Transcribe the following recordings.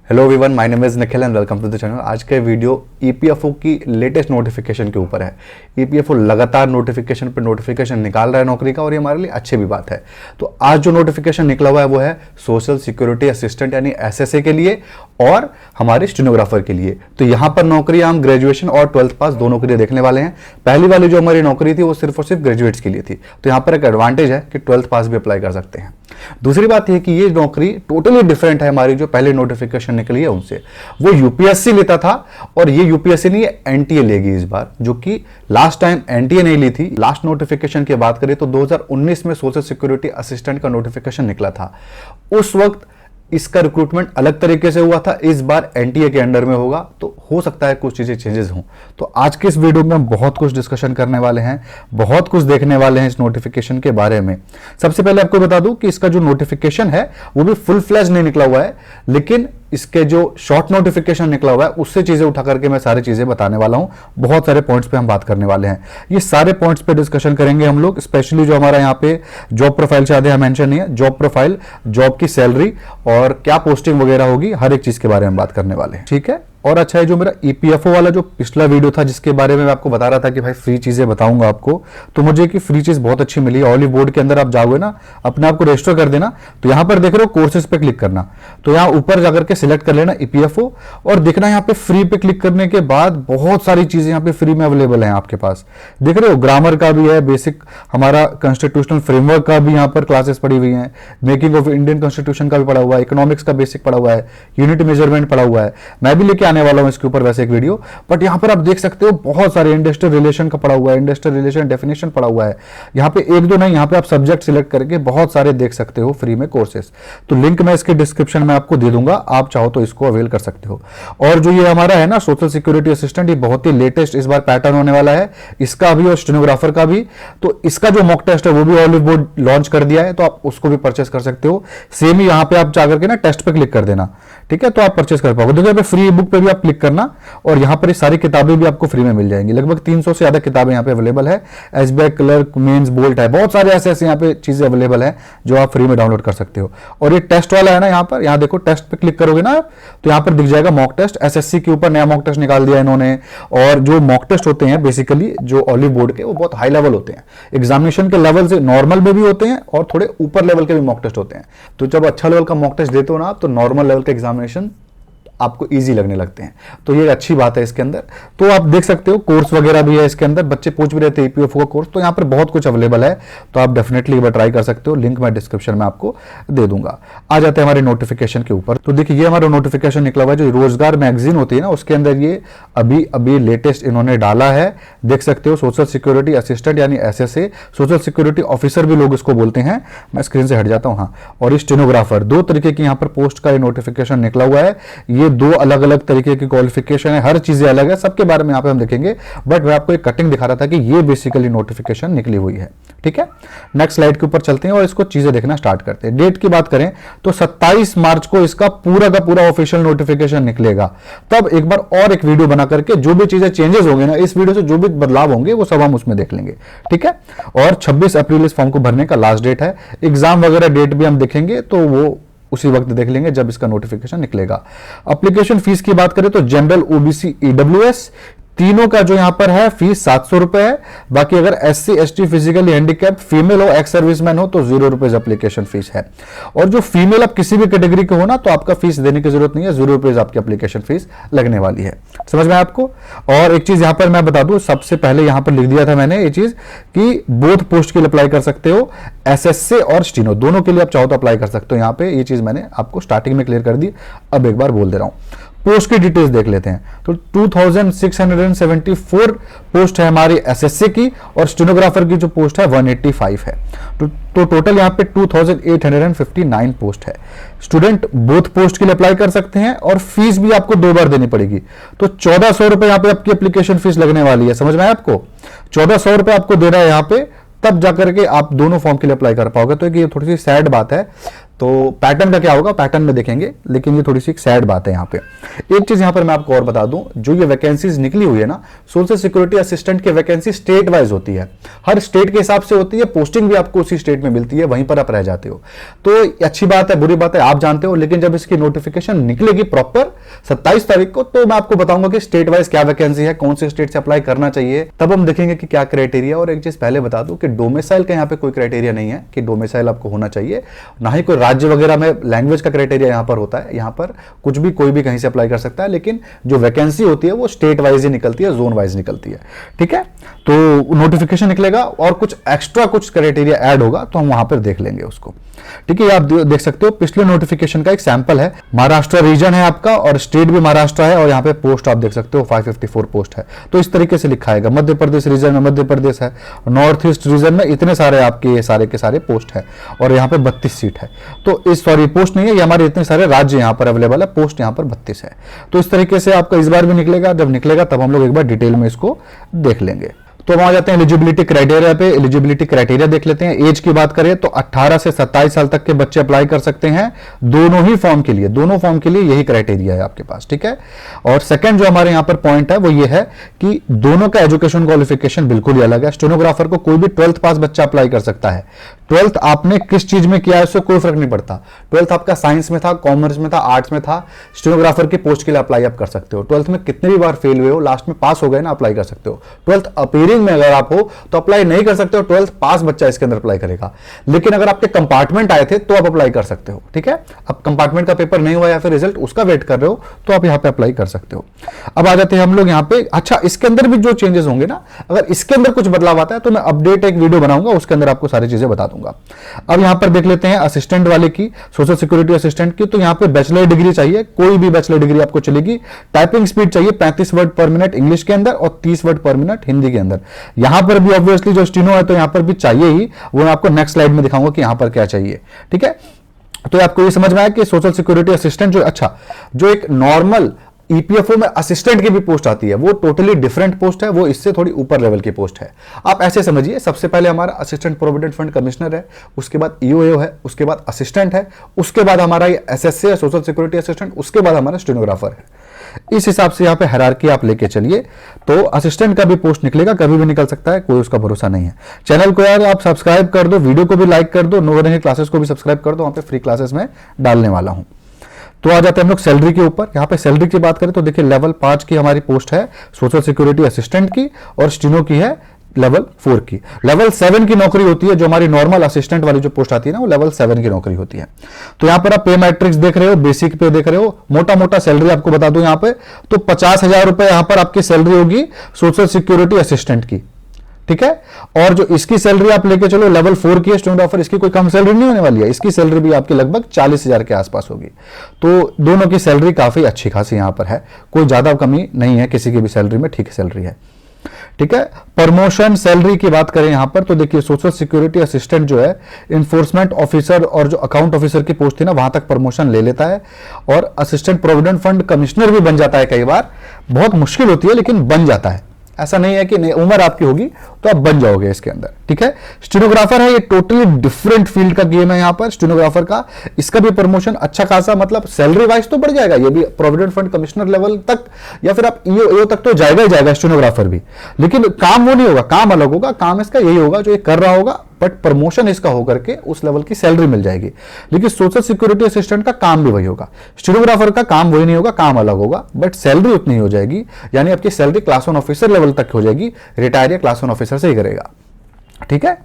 Hello everyone, my name is Nikhil and welcome to the channel. आज का video EPFO की latest notification के ऊपर है। ईपीएफओ लगातार नोटिफिकेशन पे नोटिफिकेशन निकाल रहा है नौकरी का, और ये हमारे लिए अच्छी भी बात है। तो आज जो नोटिफिकेशन निकला हुआ है वो है सोशल सिक्योरिटी असिस्टेंट यानी एसएसए के लिए और हमारे स्टेनोग्राफर के लिए। तो यहाँ पर नौकरी हम ग्रेजुएशन और 12th पास दोनों के लिए देखने वाले हैं। पहली वाली जो हमारी नौकरी थी वो सिर्फ और सिर्फ ग्रेजुएट्स के लिए थी, तो यहाँ पर एक एडवांटेज है कि 12th पास भी अप्लाई कर सकते हैं। दूसरी बात यह कि ये नौकरी टोटली डिफरेंट है हमारी जो पहले नोटिफिकेशन निकली है उनसे। वो यूपीएससी लेता था और ये यूपीएससी नहीं, एनटीए लेगी इस बार, जो कि लास्ट टाइम एनटीए नहीं ली थी। लास्ट नोटिफिकेशन की बात करें तो 2019 में सोशल सिक्योरिटी असिस्टेंट का नोटिफिकेशन निकला था। उस वक्त इसका रिक्रूटमेंट अलग तरीके से हुआ था, इस बार एनटीए के अंडर में होगा, तो हो सकता है कुछ चीजें चेंजेस हों। तो आज के इस वीडियो में हम बहुत कुछ डिस्कशन करने वाले हैं, बहुत कुछ देखने वाले हैं इस नोटिफिकेशन के बारे में। सबसे पहले आपको बता दूं कि इसका जो नोटिफिकेशन है वो भी फुल फ्लैश नहीं निकला हुआ है, लेकिन इसके जो शॉर्ट नोटिफिकेशन निकला हुआ है उससे चीजें उठा करके मैं सारी चीजें बताने वाला हूं। बहुत सारे पॉइंट्स पे हम बात करने वाले हैं, ये सारे पॉइंट्स पे डिस्कशन करेंगे हम लोग। स्पेशली जो हमारा यहाँ पे जॉब प्रोफाइल ज्यादा मेंशन नहीं है, जॉब प्रोफाइल, जॉब की सैलरी और क्या पोस्टिंग वगैरह होगी, हर एक चीज के बारे में बात करने वाले हैं, ठीक है। और अच्छा है जो मेरा ईपीएफओ वाला जो पिछला वीडियो था जिसके बारे में मैं आपको बता रहा था कि भाई फ्री चीजें बताऊंगा आपको, तो मुझे की फ्री चीज बहुत अच्छी मिली है। ऑलिव बोर्ड के अंदर आप जाओगे ना, अपने आप को रजिस्टर कर देना, तो यहां पर देख रहे हो कोर्सेज पे क्लिक करना, तो यहां ऊपर जाकर के सिलेक्ट कर लेना ईपीएफओ और देखना यहाँ पे फ्री पे क्लिक करने के बाद बहुत सारी चीजें यहाँ पे फ्री में अवेलेबल है आपके पास। देख रहे हो ग्रामर का भी है, बेसिक हमारा कॉन्स्टिट्यूशनल फ्रेमवर्क का भी यहाँ पर क्लासेस पड़ी हुई है, मेकिंग ऑफ इंडियन कॉन्स्टिट्यूशन का भी पड़ा हुआ है, इकोनॉमिक्स का बेसिक पड़ा हुआ है, यूनिट मेजरमेंट पड़ा हुआ है। मैं भी लेके आने वाला हूँ इसके ऊपर वैसे एक वीडियो, बट यहां पर आप देख सकते हो बहुत सारे इंडस्ट्रियल रिलेशन का पड़ा हुआ है, इंडस्ट्रियल रिलेशन डेफिनेशन पड़ा हुआ है। यहां पे एक दो नहीं, यहां पे आप सब्जेक्ट सिलेक्ट करके बहुत सारे देख सकते हो फ्री में कोर्सेस। तो लिंक मैं इसके डिस्क्रिप्शन में आपको दे दूंगा, आप चाहो तो इसको अवेल कर सकते हो। और जो ये हमारा है ना सोशल सिक्योरिटी असिस्टेंट, ये बहुत ही लेटेस्ट इस बार पैटर्न होने वाला है इसका भी और स्टेनोग्राफर का भी। तो इसका जो मॉक टेस्ट है वो भी ऑलिव बोर्ड लॉन्च कर दिया है, तो आप उसको भी परचेस कर सकते हो। सेम ही यहां पे आप जाकर के ना टेस्ट पे क्लिक कर देना, ठीक है, तो आप परचेस कर पाओगे। देखो फ्री बुक पे भी आप क्लिक करना और यहां पर सारी किताबें भी आपको फ्री में मिल जाएंगी। लगभग 300 से ज्यादा किताबें यहां पे अवेलेबल है। एसबीआई क्लर्क, मेंस, बोल्ट है, बहुत सारे ऐसे यहां पे चीजें अवेलेबल है जो आप फ्री में डाउनलोड कर सकते हो। और ये टेस्ट वाला है ना, यहां पर यहां देखो टेस्ट पे क्लिक करोगे ना तो यहां पर दिख जाएगा मॉक टेस्ट। एसएससी के ऊपर नया मॉक टेस्ट निकाल दिया इन्होंने। और जो मॉक टेस्ट होते हैं बेसिकली जो ऑलिव बोर्ड के, वो बहुत हाई लेवल होते हैं, एग्जामिनेशन के लेवल से नॉर्मल में भी होते हैं और थोड़े ऊपर लेवल के भी मॉक टेस्ट होते हैं। तो जब अच्छा लेवल का मॉक टेस्ट देते हो ना आप, तो नॉर्मल लेवल के एग्जामिनेशन आपको इजी लगने लगते हैं, तो ये अच्छी बात है इसके अंदर। तो आप देख सकते हो कोर्स वगैरह भी है इसके अंदर, बच्चे पूछ भी रहे थे ईपीएफओ का कोर्स, तो यहाँ पर बहुत कुछ अवेलेबल है, तो आप डेफिनेटली एक बार ट्राई कर सकते हो। लिंक मैं डिस्क्रिप्शन में आपको दे दूंगा। आ जाते हैं हमारे नोटिफिकेशन के ऊपर। तो देखिए ये हमारा नोटिफिकेशन निकला हुआ है, जो रोजगार मैगजीन होती है ना उसके अंदर ये अभी लेटेस्ट इन्होंने डाला है। देख सकते हो सोशल सिक्योरिटी असिस्टेंट यानी एसएसए, सोशल सिक्योरिटी ऑफिसर भी लोग इसको बोलते हैं। मैं स्क्रीन से हट जाता हूँ। हाँ, और ये स्टेनोग्राफर, दो तरीके की यहाँ पर पोस्ट का ये नोटिफिकेशन निकला हुआ है। ये दो अलग अलग तरीके की क्वालिफिकेशन है, हर चीजें अलग है, सबके बारे में यहाँ पे हम देखेंगे, बट मैं आपको एक कटिंग दिखा रहा था कि ये बेसिकली नोटिफिकेशन निकली हुई है, ठीक है। नेक्स्ट स्लाइड के ऊपर चलते हैं और इसको चीजें देखना स्टार्ट करते हैं। डेट की बात करें तो 27 मार्च को इसका पूरा का पूरा ऑफिशियल नोटिफिकेशन निकलेगा। तब एक बार और एक वीडियो बना करके जो भी चीजें चेंजेस होंगे ना, इस वीडियो से जो भी बदलाव होंगे वो सब हम उसमें देख लेंगे, ठीक है। और 26 अप्रैल इस फॉर्म को भरने का लास्ट डेट है। एग्जाम वगैरह डेट भी हम देखेंगे तो वो उसी वक्त देख लेंगे जब इसका नोटिफिकेशन निकलेगा। एप्लीकेशन फीस की बात करें तो जनरल, ओबीसी, ईडब्ल्यूएस तीनों का जो यहां पर है फीस 700 रुपए है। बाकी अगर SC, ST, physically handicap, female हो, एक्स सर्विसमैन हो तो 0 रुपए एप्लीकेशन फीस है। और जो फीमेल आप किसी भी कैटेगरी के हो ना तो आपका फीस देने की जरूरत नहीं है, 0 रुपए आपकी एप्लीकेशन फीस लगने वाली है। समझ में आपको। और एक चीज यहां पर मैं बता दूं, सबसे पहले यहां पर लिख दिया था मैंने ये चीज कि बोथ पोस्ट के लिए अप्लाई कर सकते हो, एसएसए और स्टीनो दोनों के लिए आप चाहो तो अप्लाई कर सकते हो। यहां पे ये चीज मैंने आपको स्टार्टिंग में क्लियर कर दी, अब एक बार बोल दे रहा हूं। पोस्ट की डिटेल्स देख लेते हैं। तो 2674 पोस्ट है हमारी एसएससी की और स्टेनोग्राफर की जो पोस्ट है 185 है। तो टोटल यहां पे 2859 पोस्ट है। स्टूडेंट बोथ पोस्ट के लिए अप्लाई कर सकते हैं और फीस भी आपको 2 बार देनी पड़ेगी। तो 1400 रुपए यहां पे आपकी एप्लीकेशन फीस लगने वाली है। समझ में आया आपको। 1400 रुपए आपको देना है यहां पे, तब जाकर के आप दोनों फॉर्म के लिए अप्लाई कर पाओगे। तो ये थोड़ी सी सैड बात है। तो पैटर्न का क्या होगा पैटर्न में देखेंगे, लेकिन ये थोड़ी सी एक सैड बात है यहाँ पे। एक चीज यहाँ पर मैं आपको और बता दूं, जो ये वैकेंसीज निकली हुई है ना, सोशल सिक्योरिटी असिस्टेंट की वैकेंसी स्टेट वाइज होती है, हर स्टेट के हिसाब से होती है, पोस्टिंग भी आपको उसी स्टेट में मिलती है, वहीं पर आप रह जाते हो। तो अच्छी बात है बुरी बात है आप जानते हो, लेकिन जब इसकी नोटिफिकेशन निकलेगी प्रॉपर 27 तारीख को, तो मैं आपको बताऊंगा कि स्टेट वाइज क्या वैकेंसी है, कौन से स्टेट से अप्लाई करना चाहिए, तब हम देखेंगे कि क्या क्राइटेरिया। और एक चीज पहले बता दूं कि डोमिसाइल का यहाँ पे कोई क्राइटेरिया नहीं है कि डोमिसाइल आपको होना चाहिए, ना ही कोई राज्य वगैरह में लैंग्वेज का क्राइटेरिया यहाँ पर होता है। यहाँ पर कुछ भी कोई भी कहीं से अप्लाई कर सकता है, लेकिन जो वैकेंसी होती है वो स्टेट वाइज ही निकलती है, जोन वाइज निकलती है। ठीक है, तो नोटिफिकेशन निकलेगा और कुछ एक्स्ट्रा कुछ क्राइटेरिया ऐड होगा तो हम वहां पर देख लेंगे उसको। ठीक है, आप देख सकते हो पिछले नोटिफिकेशन का एक सैंपल है। महाराष्ट्र रीजन है आपका और स्टेट भी महाराष्ट्र है, और यहाँ पे पोस्ट आप देख सकते हो 554 पोस्ट है। तो इस तरीके से लिखा है। मध्य प्रदेश रीजन में मध्य प्रदेश है, नॉर्थ ईस्ट रीजन में इतने सारे आपके सारे के सारे पोस्ट है, और यहाँ पे 32 सीट है। तो इस सॉरी पोस्ट नहीं है, ये हमारे इतने सारे राज्य यहाँ पर अवेलेबल है, पोस्ट यहाँ पर 32 है। तो इस तरीके से आपका इस बार भी निकलेगा, जब निकलेगा तब हम लोग एक बार डिटेल में इसको देख लेंगे। तो हम आ जाते हैं एलिजिबिलिटी क्राइटेरिया पे। एलिजिबिलिटी क्राइटेरिया देख लेते हैं। एज की बात करें तो 18 से 27 साल तक के बच्चे अप्लाई कर सकते हैं, दोनों ही फॉर्म के लिए, दोनों फॉर्म के लिए यही क्राइटेरिया है आपके पास। ठीक है, और सेकंड जो हमारे यहां पर पॉइंट है वो ये है कि दोनों का एजुकेशन क्वालिफिकेशन बिल्कुल ही अलग है। स्टेनोग्राफर को कोई भी 12th पास बच्चा अप्लाई कर सकता है। 12th आपने किस चीज में किया है उससे कोई फर्क नहीं पड़ता। 12th आपका साइंस में था, कॉमर्स में था, आर्ट्स में था, स्टेनोग्राफर की पोस्ट के लिए अप्लाई आप कर सकते हो। 12th में कितने भी बार फेल हुए हो, लास्ट में पास हो गए ना, अप्लाई कर सकते हो। 12th अपीयरिंग में अगर आप हो तो अप्लाई नहीं कर सकते हो, 12th पास बच्चा इसके अंदर अप्लाई करेगा। लेकिन अगर आपके कंपार्टमेंट आए थे तो आप अप्लाई कर सकते हो। ठीक है, अब कंपार्टमेंट का पेपर नहीं हुआ या फिर रिजल्ट उसका वेट कर रहे हो तो आप यहाँ पे अप्लाई कर सकते हो। अब आ जाते हैं हम लोग यहाँ पे। अच्छा, इसके अंदर भी जो चेंजेस होंगे ना, अगर इसके अंदर कुछ बदलाव आता है तो मैं अपडेट एक वीडियो बनाऊंगा, उसके अंदर आपको सारी चीजें बता दूंगा। अब यहां पर देख लेते हैं असिस्टेंट वाले की, सोशल सिक्योरिटी असिस्टेंट की। तो यहां पे बैचलर डिग्री चाहिए, कोई भी बैचलर डिग्री आपको चलेगी। टाइपिंग स्पीड चाहिए 35 वर्ड पर मिनट इंग्लिश के अंदर और 30 वर्ड पर मिनट हिंदी के अंदर। यहां पर भी ऑब्वियसली जो स्टीनो है तो यहां पर भी चाहिए ही, वो मैं आपको नेक्स्ट स्लाइड में दिखाऊंगा कि यहां पर क्या चाहिए। ठीक है, तो आपको ये समझ में आया कि सोशल सिक्योरिटी असिस्टेंट जो अच्छा, जो एक नॉर्मल ईपीएफओ में असिस्टेंट की भी पोस्ट आती है, वो टोटली डिफरेंट पोस्ट है, वो इससे थोड़ी ऊपर लेवल की पोस्ट है। आप ऐसे समझिए, सबसे पहले हमारा असिस्टेंट प्रोविडेंट फंड कमिश्नर है, उसके बाद ईओएओ है, उसके बाद असिस्टेंट है, उसके बाद हमारा ये एसएससी है, सोशल सिक्योरिटी असिस्टेंट, उसके बाद हमारा स्टेनोग्राफर है। इस हिसाब से यहाँ पे हायरार्की आप लेके चलिए, तो असिस्टेंट का भी पोस्ट निकलेगा, कभी भी निकल सकता है, कोई उसका भरोसा नहीं है। चैनल को यार आप सब्सक्राइब कर दो, वीडियो को भी लाइक कर दो, नो रनिंग क्लासेस को भी सब्सक्राइब कर दो, वहां पे फ्री क्लासेस में डालने वाला हूं। तो आ जाते हैं हम लोग सैलरी के ऊपर। यहाँ पे सैलरी की बात करें तो देखिए लेवल 5 की हमारी पोस्ट है सोशल सिक्योरिटी असिस्टेंट की, और स्टीनो की है लेवल 4 की। लेवल 7 की नौकरी होती है, जो हमारी नॉर्मल असिस्टेंट वाली जो पोस्ट आती है ना, वो लेवल 7 की नौकरी होती है। तो यहाँ पर आप पे मैट्रिक्स देख रहे हो, बेसिक पे देख रहे हो, मोटा मोटा सैलरी आपको बता दूं यहाँ पे तो 50,000 रुपए यहाँ पर आपकी सैलरी होगी सोशल सिक्योरिटी असिस्टेंट की। ठीक है, और जो इसकी सैलरी आप लेके चलो लेवल 4 की है स्टेनोग्राफर, इसकी कोई कम सैलरी नहीं होने वाली है, इसकी सैलरी भी आपकी लगभग 40,000 के आसपास होगी। तो दोनों की सैलरी काफी अच्छी खासी यहां पर है, कोई ज्यादा कमी नहीं है किसी की भी सैलरी में, ठीक सैलरी है। ठीक है, प्रमोशन सैलरी की बात करें यहां पर तो देखिए सोशल सिक्योरिटी असिस्टेंट जो है इन्फोर्समेंट ऑफिसर और जो अकाउंट ऑफिसर की पोस्ट थी ना, वहां तक प्रमोशन ले लेता है, और असिस्टेंट प्रोविडेंट फंड कमिश्नर भी बन जाता है कई बार, बहुत मुश्किल होती है लेकिन बन जाता है। ऐसा नहीं है कि नहीं, उम्र आपकी होगी तो आप बन जाओगे इसके अंदर। ठीक है, स्टेनोग्राफर है, ये टोटली डिफरेंट फील्ड का गेम है यहाँ पर स्टेनोग्राफर का। इसका भी प्रमोशन अच्छा खासा, मतलब सैलरी वाइज तो बढ़ जाएगा, ये भी प्रोविडेंट फंड कमिश्नर लेवल तक या फिर आप ईओ तक तो जाएगा ही जाएगा स्टेनोग्राफर भी, लेकिन काम वो नहीं होगा, काम अलग होगा। काम इसका यही होगा जो ये कर रहा होगा, बट प्रमोशन इसका होकर के उस लेवल की सैलरी मिल जाएगी। लेकिन सोशल सिक्योरिटी असिस्टेंट का काम भी वही होगा, स्टेनोग्राफर का काम वही नहीं होगा, काम अलग होगा, बट सैलरी उतनी हो जाएगी, यानी आपकी सैलरी क्लास 1 ऑफिसर लेवल तक हो जाएगी, रिटायर या क्लास 1 ऑफिसर से ही करेगा। ठीक है,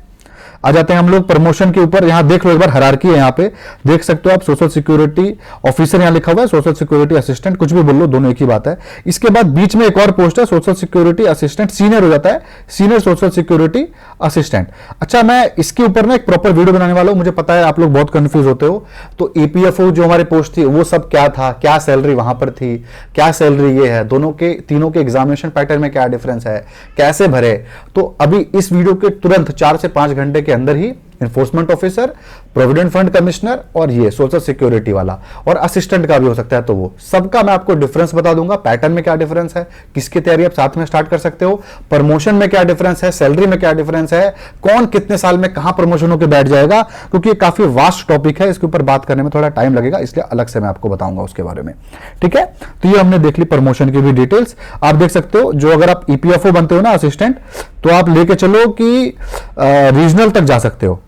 आ जाते हैं हम लोग प्रमोशन के ऊपर। यहां देख लो एक बार हायरार्की है, यहां पे देख सकते हो आप, सोशल सिक्योरिटी ऑफिसर यहां लिखा हुआ है, सोशल सिक्योरिटी असिस्टेंट, कुछ भी बोल लो, दोनों एक ही बात है। इसके बाद बीच में एक और पोस्ट है सोशल सिक्योरिटी असिस्टेंट, सीनियर हो जाता है, सीनियर सोशल सिक्योरिटी असिस्टेंट। अच्छा, मैं इसके ऊपर ना एक प्रॉपर वीडियो बनाने वाला हूं, मुझे पता है आप लोग बहुत कंफ्यूज होते हो। तो ईपीएफओ जो हमारी पोस्ट थी वो सब क्या था, क्या सैलरी वहां पर थी, क्या सैलरी ये है, दोनों के तीनों के एग्जामिनेशन पैटर्न में क्या डिफरेंस है, कैसे भरे, तो अभी इस वीडियो के तुरंत 4 से 5 घंटे के अंदर ही enforcement officer, provident fund commissioner और ये सोशल सिक्योरिटी वाला, और असिस्टेंट का भी हो सकता है। तो वो सबका मैं आपको डिफरेंस बता दूंगा, पैटर्न में क्या डिफरेंस है, किसकी तैयारी आप साथ में स्टार्ट कर सकते हो, प्रमोशन में क्या डिफरेंस है, सैलरी में क्या डिफरेंस है, कौन कितने साल में कहां प्रमोशन होकर बैठ जाएगा, क्योंकि ये काफी वास्ट टॉपिक है, इसके ऊपर बात करने में थोड़ा टाइम लगेगा, इसलिए अलग से मैं आपको बताऊंगा उसके बारे में। ठीक है, तो ये हमने देख ली प्रमोशन की भी डिटेल्स। आप देख सकते हो, जो अगर आप ईपीएफओ बनते हो ना असिस्टेंट, तो आप लेके चलो कि रीजनल तक जा सकते हो।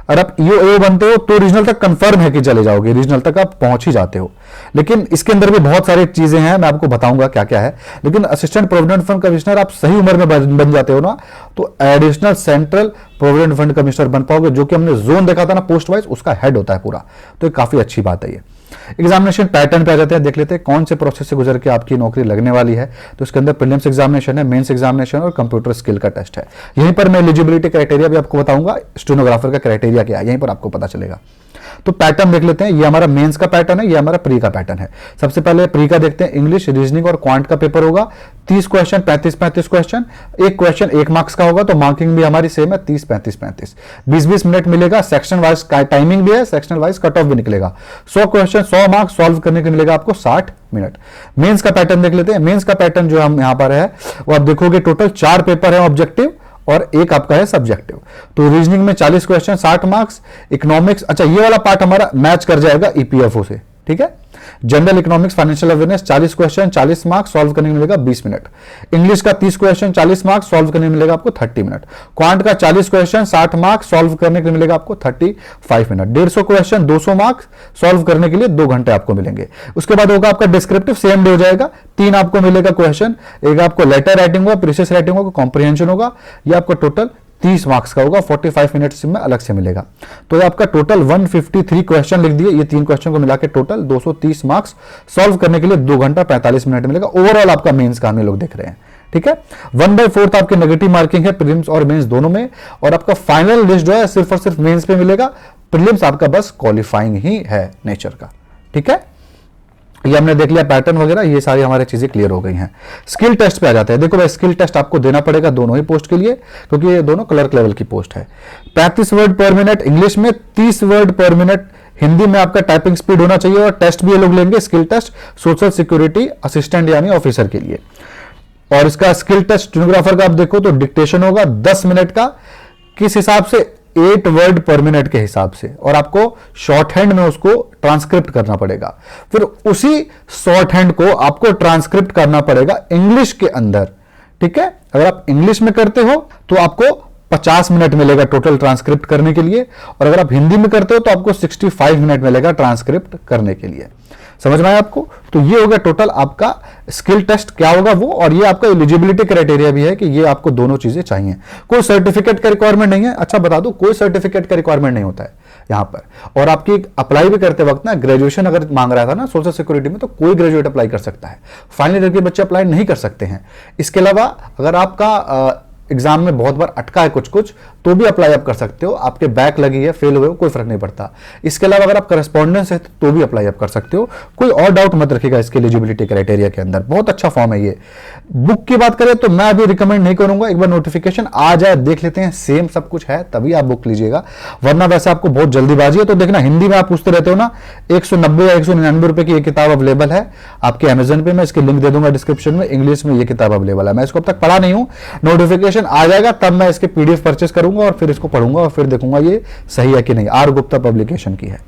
अगर आप ईओ बनते हो तो रीजनल तक कंफर्म है कि चले जाओगे, रीजनल तक आप पहुंच ही जाते हो। लेकिन इसके अंदर भी बहुत सारी चीजें हैं, मैं आपको बताऊंगा क्या क्या है। लेकिन असिस्टेंट प्रोविडेंट फंड कमिश्नर आप सही उम्र में बन जाते हो ना, तो additional central provident fund commissioner बन पाओगे, जो कि हमने जोन देखा था ना पोस्ट वाइज, उसका हेड होता है पूरा। तो ये काफी अच्छी बात है ये। एग्जामिनेशन पैटर्न पे आ जाते हैं, देख लेते हैं कौन से प्रोसेस से गुजर के आपकी नौकरी लगने वाली है। तो इसके अंदर प्रीलिम्स एग्जामिनेशन है, मेंस एग्जामिनेशन और कंप्यूटर स्किल का टेस्ट है। यहीं पर मैं एलिजिबिलिटी क्राइटेरिया भी आपको बताऊंगा, स्टेनोग्राफर का क्राइटेरिया क्या है, यहीं पर आपको पता चलेगा। तो पैटर्न देख लेते हैं, ये हमारा मेंस का पैटर्न है, ये हमारा प्री का पैटर्न है। सबसे पहले प्री का देखते हैं, इंग्लिश, रीजनिंग और क्वांट का पेपर होगा। 30 क्वेश्चन, 35 क्वेश्चन, एक क्वेश्चन 1 मार्क्स का होगा, तो मार्किंग भी हमारी सेम है, 30 35 20 मिनट मिलेगा। सेक्शन वाइज टाइमिंग भी है, सेक्शन वाइज कट ऑफ भी निकलेगा। 100 क्वेश्चन 100 मार्क्स सॉल्व करने के मिलेगा आपको 60 मिनट। मेंस का पैटर्न देख लेते हैं, मेंस का पैटर्न जो हम यहां पर है वो आप देखोगे टोटल 4 पेपर है ऑब्जेक्टिव और एक आपका है सब्जेक्टिव। तो रीजनिंग में 40 क्वेश्चन 60 मार्क्स, इकोनॉमिक्स, अच्छा ये वाला पार्ट हमारा मैच कर जाएगा ईपीएफओ से, ठीक है। General economics financial awareness 40 question 40 marks solve करने में मिलेगा 20 मिनट। इंग्लिश का 30 क्वेश्चन 40 मार्क्स सॉल्व करने में मिलेगा आपको 30 मिनट। क्वांट का 40 क्वेश्चन 60 मार्क्स सॉल्व करने के लिए मिलेगा आपको 35 मिनट। 150 क्वेश्चन 200 मार्क्स सॉल्व करने के लिए 2 घंटे आपको मिलेंगे। उसके बाद होगा आपका डिस्क्रिप्टिव, सेम डे हो जाएगा, 3 आपको मिलेगा क्वेश्चन, एक आपको लेटर राइटिंग होगा, प्रीसियस राइटिंग होगा, कॉम्प्रिहेंशन होगा। ये आपका टोटल 30 मार्क्स का होगा, 45 मिनट्स में अलग से मिलेगा। तो ये आपका टोटल 153 क्वेश्चन लिख दिए, ये 3 क्वेश्चन को मिला के टोटल 230 मार्क्स सॉल्व करने के लिए 2 घंटा 45 मिनट मिलेगा। ओवरऑल आपका मेंस का हम लोग देख रहे हैं, ठीक है। 1/4 आपकी नेगेटिव मार्किंग है प्रीलिम्स और मेंस दोनों में, और आपका फाइनल लिस्ट जो है सिर्फ और सिर्फ मेंस पे मिलेगा। प्रीलिम्स आपका बस क्वालिफाइंग ही है नेचर का, ठीक है। ये हमने देख लिया पैटर्न वगैरह, ये सारी हमारी चीजें क्लियर हो गई हैं। स्किल टेस्ट पे आ जाते हैं। देखो भाई, स्किल टेस्ट आपको देना पड़ेगा दोनों ही पोस्ट के लिए, क्योंकि ये दोनों क्लर्क लेवल की पोस्ट है। 35 वर्ड पर मिनट इंग्लिश में, 30 वर्ड पर मिनट हिंदी में आपका टाइपिंग स्पीड होना चाहिए। और टेस्ट भी ये लोग लेंगे, skill test social security assistant यानी ऑफिसर के लिए। और इसका स्किल टेस्ट स्टेनोग्राफर का आप देखो तो डिक्टेशन होगा 10 मिनट का, किस हिसाब से 8 वर्ड पर मिनट के हिसाब से, और आपको शॉर्ट हैंड में उसको ट्रांसक्रिप्ट करना पड़ेगा। फिर उसी शॉर्ट हैंड को आपको ट्रांसक्रिप्ट करना पड़ेगा इंग्लिश के अंदर, ठीक है। अगर आप इंग्लिश में करते हो तो आपको 50 मिनट मिलेगा टोटल ट्रांसक्रिप्ट करने के लिए, और अगर आप हिंदी में करते हो तो आपको 65 मिनट मिलेगा ट्रांसक्रिप्ट करने के लिए। समझ में आया आपको? तो ये होगा टोटल आपका स्किल टेस्ट क्या होगा वो, और ये आपका एलिजिबिलिटी क्राइटेरिया भी है कि ये आपको दोनों चीजें चाहिए। कोई सर्टिफिकेट का रिक्वायरमेंट नहीं है, अच्छा बता दूं, कोई सर्टिफिकेट का रिक्वायरमेंट नहीं होता है यहां पर। और आपकी अप्लाई भी करते वक्त ना, ग्रेजुएशन अगर मांग रहा था ना सोशल सिक्योरिटी में, तो कोई ग्रेजुएट अप्लाई कर सकता है, फाइनल ईयर के बच्चे अप्लाई नहीं कर सकते हैं। इसके अलावा अगर आपका एग्जाम में बहुत बार अटका है कुछ तो भी अप्लाई आप कर सकते हो, आपके बैक लगी है, फेल हुए हो, कोई फर्क नहीं पड़ता। इसके अलावा अगर आप करस्पॉन्डेंस है तो भी अप्लाई आप कर सकते हो, कोई और डाउट मत रखिएगा इसके एलिजिबिलिटी क्राइटेरिया के अंदर। बहुत अच्छा फॉर्म है ये। बुक की बात करें तो मैं अभी रिकमेंड नहीं करूंगा, एक बार नोटिफिकेशन आ जाए देख लेते हैं, सेम सब कुछ है तभी आप बुक लीजिएगा, वरना वैसे आपको बहुत जल्दीबाजी है। तो देखना, हिंदी में आप पूछते रहते हो ना, 190 या 199 रुपए की ये किताब अवेलेबल है आपके अमेजन पे, मैं इसकी लिंक दे दूंगा डिस्क्रिप्शन में। इंग्लिश में ये किताब अवेलेबल है, मैं इसको अब तक पढ़ा नहीं हूं, नोटिफिकेशन आ जाएगा तब मैं इसके पीडीएफ परचेस करूंगा और फिर इसको पढ़ूंगा और फिर देखूंगा ये सही है कि नहीं। आर गुप्ता पब्लिकेशन की है,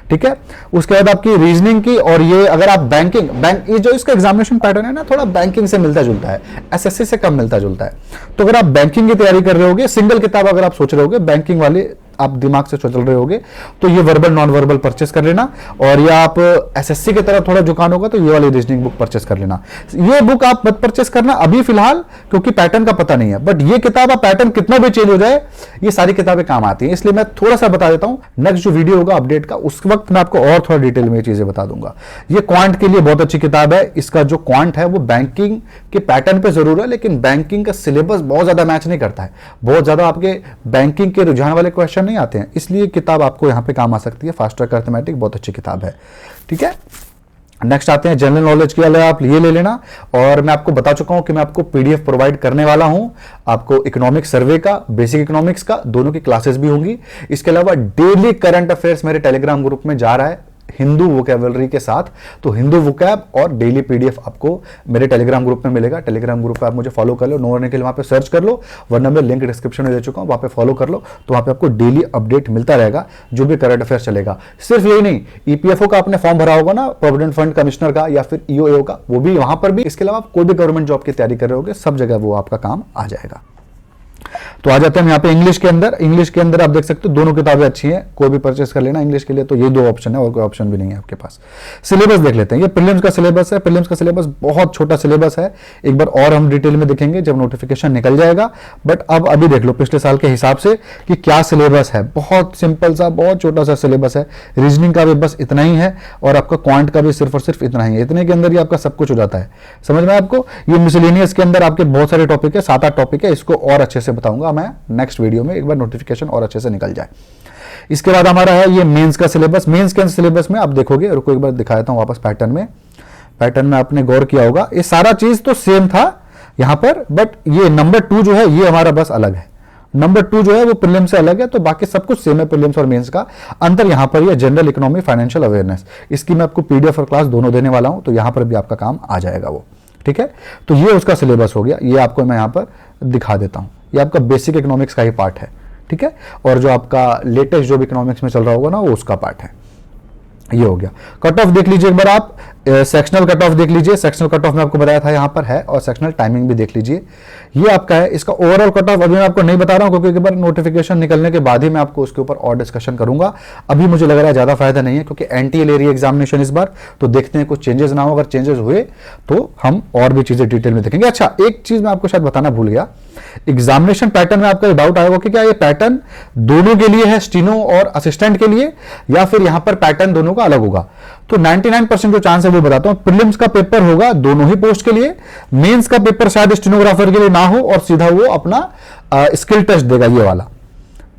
ठीक है। उसके बाद आपकी रीजनिंग की, और ये अगर आप बैंक ये जो इसका एग्जामिनेशन पैटर्न है ना, थोड़ा बैंकिंग से मिलता जुलता है, एसएससी से कम मिलता जुलता है। तो अगर आप बैंकिंग की तैयारी कर रहे होगे, सिंगल किताब अगर आप सोच रहे होगे बैंकिंग वाली, आप दिमाग से चल रहे होगे, तो ये वर्बल नॉन वर्बल परचेस कर लेना। और ये आप एसएससी की तरफ थोड़ा झुकान होगा तो ये वाली रीजनिंग बुक परचेस कर लेना। ये बुक आप मत परचेस करना अभी फिलहाल, क्योंकि पैटर्न का पता नहीं है, बट ये किताब आप पैटर्न कितना भी चेंज हो जाए, ये सारी किताबें काम आती हैं। इसलिए मैं थोड़ा सा बता देता हूं, नेक्स्ट जो वीडियो होगा अपडेट का, उस वक्त मैं आपको और थोड़ा डिटेल में ये चीजें बता दूंगा। ये क्वांट के लिए बहुत अच्छी किताब है। इसका जो क्वांट है वो बैंकिंग के पैटर्न पे जरूर है, लेकिन बैंकिंग का सिलेबस बहुत ज्यादा मैच नहीं करता है, बहुत ज्यादा आपके बैंकिंग के रुझान वाले क्वेश्चन नहीं आते हैं, इसलिए किताब आपको यहां पे काम आ सकती है। फास्ट ट्रैक अर्थमेटिक बहुत अच्छी किताब है, ठीक है। नेक्स्ट आते हैं जनरल नॉलेज के वाले, आप ये ले लेना। और मैं आपको बता चुका हूं कि मैं आपको पीडीएफ प्रोवाइड करने वाला हूं, आपको इकोनॉमिक्स सर्वे का, बेसिक इकोनॉमिक्स का, दोनों की क्लासेस भी होंगी। इसके अलावा डेली करंट अफेयर्स मेरे टेलीग्राम ग्रुप में जा रहा है हिंदू वोकैबुलरी के साथ। तो हिंदू वोकैब और डेली पीडीएफ आपको मेरे टेलीग्राम ग्रुप में मिलेगा। टेलीग्राम ग्रुप पे आप मुझे फॉलो कर लो, नो होने के लिए वहां पे सर्च कर लो, वरना मैं लिंक डिस्क्रिप्शन में दे चुका हूं, वहां पे फॉलो कर लो। तो वहां पे आपको डेली अपडेट मिलता रहेगा, जो भी करंट अफेयर्स चलेगा। सिर्फ यही नहीं, ईपीएफओ का आपने फॉर्म भरा होगा ना, प्रोविडेंट फंड कमिश्नर का या फिर ईओएओ का, वो भी वहां पर भी। इसके अलावा कोई भी गवर्नमेंट जॉब की तैयारी कर रहे होगे, सब जगह वो आपका काम आ जाएगा। तो आ जाते हैं यहाँ पे इंग्लिश के अंदर। इंग्लिश के अंदर आप देख सकते हो दोनों किताबें अच्छी हैं, कोई भी परचेस कर लेना इंग्लिश के लिए। तो ये दो ऑप्शन है, और कोई ऑप्शन भी नहीं है आपके पास। सिलेबस देख लेते हैं, ये प्रीलिम्स का सिलेबस है। प्रीलिम्स का सिलेबस बहुत छोटा सिलेबस है, एक बार और हम डिटेल में देखेंगे जब नोटिफिकेशन निकल जाएगा। बट अब अभी देख लो पिछले साल के हिसाब से कि क्या सिलेबस है। बहुत सिंपल सा, बहुत छोटा सा सिलेबस है। रीजनिंग का भी बस इतना ही है, और आपका क्वांट का भी सिर्फ और सिर्फ इतना ही है। इतने के अंदर ही आपका सब कुछ हो जाता है। समझ में आपको? ये मिसलेनियस के अंदर आपके बहुत सारे टॉपिक है, 7-8 टॉपिक है। इसको और अच्छे से बताऊंगा मैं नेक्स्ट वीडियो में, एक बार नोटिफिकेशन और अच्छे से निकल जाए। इसके बाद हमारा है ये मेंस का सिलेबस। मेंस के सिलेबस में आप देखोगे, रुको एक बार दिखा देता हूं वापस पैटर्न में। पैटर्न में आपने गौर किया होगा, ये सारा चीज तो सेम था यहां पर, बट ये नंबर 2 जो है ये हमारा बस अलग है। नंबर 2 जो है वो प्रीलिम्स से अलग है, तो बाकी सब कुछ सेम है। प्रीलिम्स और मेंस का अंतर यहां पर ये जनरल इकोनॉमी, फाइनेंशियल अवेयरनेस, इसकी मैं आपको पीडीएफ और क्लास दोनों देने वाला हूं, तो यहां पर भी आपका काम आ जाएगा वो। ठीक है, तो ये उसका सिलेबस हो गया। ये आपको मैं यहां पर दिखा देता हूं, ये आपका बेसिक इकोनॉमिक्स का ही पार्ट है। ठीक है, और जो आपका लेटेस्ट जो भी इकोनॉमिक्स में चल रहा होगा ना, वो उसका पार्ट है। ये हो गया। कट ऑफ देख लीजिए एक बार आप, सेक्शनल कट ऑफ देख लीजिए। सेक्शनल कट ऑफ में आपको बताया था यहां पर है, और सेक्शनल टाइमिंग भी देख लीजिए। ये आपका है। इसका ओवरऑल कट ऑफ अभी मैं आपको नहीं बता रहा हूं, क्योंकि एक बार नोटिफिकेशन निकलने के बाद ही मैं आपको उसके ऊपर और डिस्कशन करूंगा। अभी मुझे लग रहा है ज्यादा फायदा नहीं है, क्योंकि एनटीए ले रही है एग्जामिनेशन इस बार, तो देखते हैं कुछ चेंजेस ना हो। अगर चेंजेस हुए तो हम और भी चीजें डिटेल में देखेंगे। अच्छा, एक चीज मैं आपको शायद बताना भूल गया, एग्जामिनेशन पैटर्न में आपका डाउट आएगा कि क्या ये पैटर्न दोनों के लिए है, स्टीनो और असिस्टेंट के लिए, या फिर यहां पर पैटर्न दोनों का अलग होगा। तो 99% जो चांस है वो बताता हूं। प्रीलिम्स का पेपर होगा दोनों ही पोस्ट के लिए, मेंस का पेपर शायद स्टेनोग्राफर के लिए ना हो, और सीधा वो अपना स्किल टेस्ट देगा ये वाला।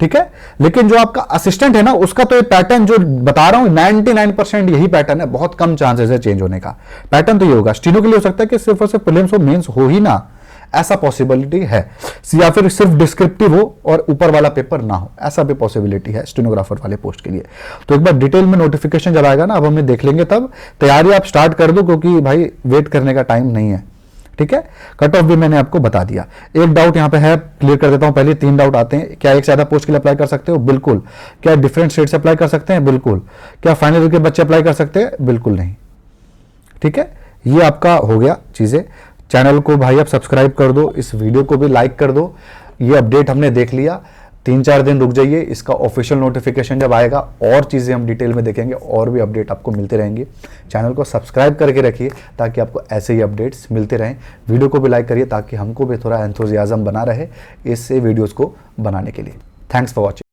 ठीक है, लेकिन जो आपका असिस्टेंट है ना, उसका तो ये पैटर्न जो बता रहा हूं 99% यही पैटर्न है, बहुत कम चांसेस है चेंज होने का। पैटर्न तो ये होगा। स्टीनो के लिए हो सकता है कि सिर्फ और सिर्फ प्रीलिम्स हो, मेंस हो ही ना, ऐसा पॉसिबिलिटी है, या फिर सिर्फ डिस्क्रिप्टिव हो और ऊपर वाला पेपर ना हो, ऐसा भी पॉसिबिलिटी है स्टेनोग्राफर वाले पोस्ट के लिए। तो एक बार डिटेल में नोटिफिकेशन जब आएगा ना, अब हमें देख लेंगे, तब तैयारी आप स्टार्ट कर दो, क्योंकि भाई वेट करने का टाइम नहीं है। ठीक है, कट ऑफ भी मैंने आपको बता दिया। एक डाउट यहां पे है, क्लियर कर देता हूं। पहले 3 डाउट आते हैं। क्या एक से ज्यादा पोस्ट के लिए अप्लाई कर सकते हो? बिल्कुल। क्या डिफरेंट स्टेट से अप्लाई कर सकते हैं? बिल्कुल। क्या फाइनल ईयर के बच्चे अप्लाई कर सकते हैं? बिल्कुल नहीं। ठीक है, ये आपका हो गया चीजें। चैनल को भाई आप सब्सक्राइब कर दो, इस वीडियो को भी लाइक कर दो। ये अपडेट हमने देख लिया, 3-4 दिन रुक जाइए, इसका ऑफिशियल नोटिफिकेशन जब आएगा और चीज़ें हम डिटेल में देखेंगे, और भी अपडेट आपको मिलते रहेंगे। चैनल को सब्सक्राइब करके रखिए ताकि आपको ऐसे ही अपडेट्स मिलते रहें। वीडियो को भी लाइक करिए ताकि हमको भी थोड़ा एंथुजियाज्म बना रहे इससे वीडियोज़ को बनाने के लिए। Thanks for watching.